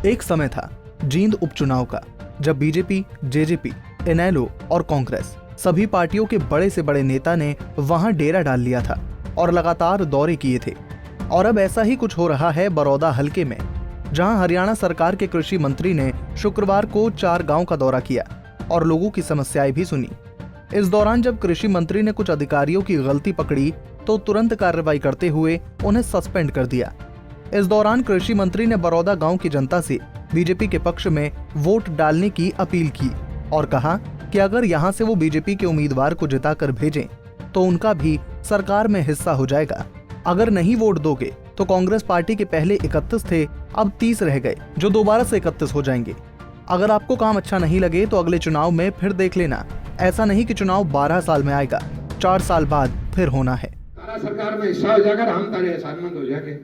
एक समय था जींद उपचुनाव का, जब बीजेपी, जेजेपी, इनेलो और कांग्रेस सभी पार्टियों के बड़े से बड़े नेता ने वहां डेरा डाल लिया था और लगातार दौरे किए थे। और अब ऐसा ही कुछ हो रहा है बरौदा हलके में, जहां हरियाणा सरकार के कृषि मंत्री ने शुक्रवार को 4 गांव का दौरा किया और लोगों की समस्याएं भी सुनी। इस दौरान जब कृषि मंत्री ने कुछ अधिकारियों की गलती पकड़ी तो तुरंत कार्रवाई करते हुए उन्हें सस्पेंड कर दिया। इस दौरान कृषि मंत्री ने बरौदा गांव की जनता से बीजेपी के पक्ष में वोट डालने की अपील की और कहा कि अगर यहां से वो बीजेपी के उम्मीदवार को जिताकर भेजें तो उनका भी सरकार में हिस्सा हो जाएगा। अगर नहीं वोट दोगे तो कांग्रेस पार्टी के पहले 31 थे, अब 30 रह गए, जो दोबारा से 31 हो जाएंगे। अगर आपको काम अच्छा नहीं लगे तो अगले चुनाव में फिर देख लेना। ऐसा नहीं कि चुनाव 12 साल में आएगा, 4 साल बाद फिर होना है। तारा सरकार में हिस्सा हो जाकर हम तारे असाइनमेंट हो जाएंगे।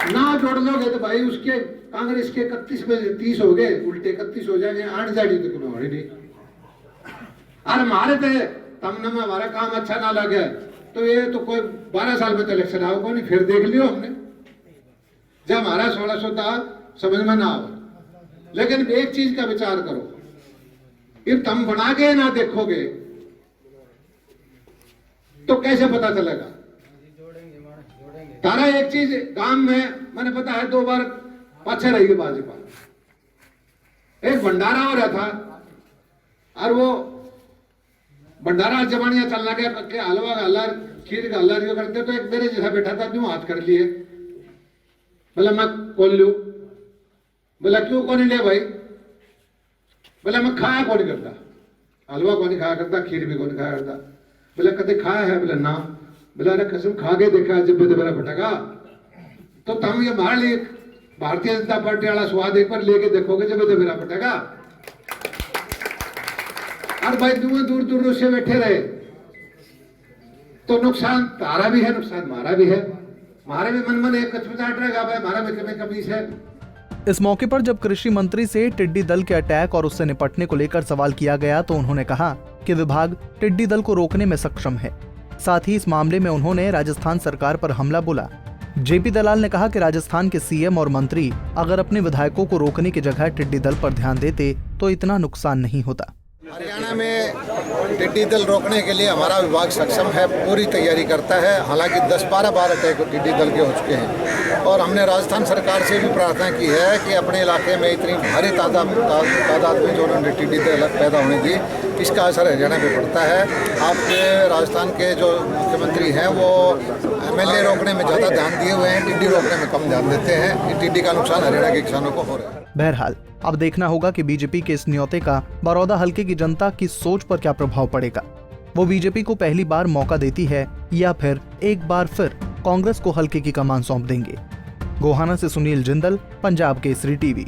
ना जोड़ लोगे तो भाई उसके कांग्रेस के 31 में 30 हो गए, उल्टे 31 हो जाएंगे। 8 जाड़ी तो क्यों नहीं। अरे मारे थे तमने में हमारा काम अच्छा ना लगे तो ये तो कोई 12 साल में तो इलेक्शन आओ को नहीं, फिर देख लियो हमने। जब हमारा 1600 था समझ में ना आओ, लेकिन एक चीज का विचार करो, ये तुम बना के ना देखोगे तो कैसे पता चलेगा। तारा एक चीज गांव में मैंने पता है 2 बार पाछे रही भाजपा। एक भंडारा हो रहा था और वो भंडारा जमानिया चलना के हलवा गाला खीर गाला रियो करते तो एक मेरे जैसा बैठा था, क्यों हाथ कर लिए, बोला मैं कौन लू, बोला क्यों कौन ले भाई, बोला मैं खाया कौन करता, हलवा कौन खाया करता, खीर भी कौन खाया करता, बोला कदे खाया है, बोला ना, बोला अरे कसम खा के देखा जब भी मेरा भटका। तो तुम ये मान ली भारतीय जनता पार्टी वाला स्वाद एक बार लेके देखोगे जब मेरा भटका। और भाई दूर दूर से बैठे रहे तो नुकसान तारा भी है, नुकसान हमारा भी है। हमारे भी मन एक कचमचाहट रहेगा भाई, हमारा में कमी है। इस मौके पर जब कृषि मंत्री से टिड्डी दल के अटैक और उससे निपटने को लेकर सवाल किया गया तो उन्होंने कहा कि विभाग टिड्डी दल को रोकने में सक्षम है। साथ ही इस मामले में उन्होंने राजस्थान सरकार पर हमला बोला। जेपी दलाल ने कहा कि राजस्थान के सीएम और मंत्री अगर अपने विधायकों को रोकने की जगह टिड्डी दल पर ध्यान देते तो इतना नुकसान नहीं होता। हरियाणा में टिड्डी दल रोकने के लिए हमारा विभाग सक्षम है, पूरी तैयारी करता है। हालांकि 10-12 बार अटैक टिड्डी दल के हो चुके हैं और हमने राजस्थान सरकार से भी प्रार्थना की है कि अपने इलाके में इतनी भारी तादाद में जो उन्होंने टिड्डी दल पैदा होने दी, इसका असर हरियाणा पे पड़ता है। आपके राजस्थान के जो मुख्यमंत्री हैं वो MLA रोकने में ज़्यादा ध्यान दिए हुए हैं, टिड्डी रोकने में कम ध्यान देते हैं। टिड्डी का नुकसान हरियाणा के किसानों को हो रहा है। बहरहाल अब देखना होगा कि बीजेपी के इस न्योते का बरौदा हलके की जनता की सोच पर क्या प्रभाव पड़ेगा। वो बीजेपी को पहली बार मौका देती है या फिर एक बार फिर कांग्रेस को हलके की कमान सौंप देंगे। गोहाना से सुनील जिंदल, पंजाब केसरी टीवी।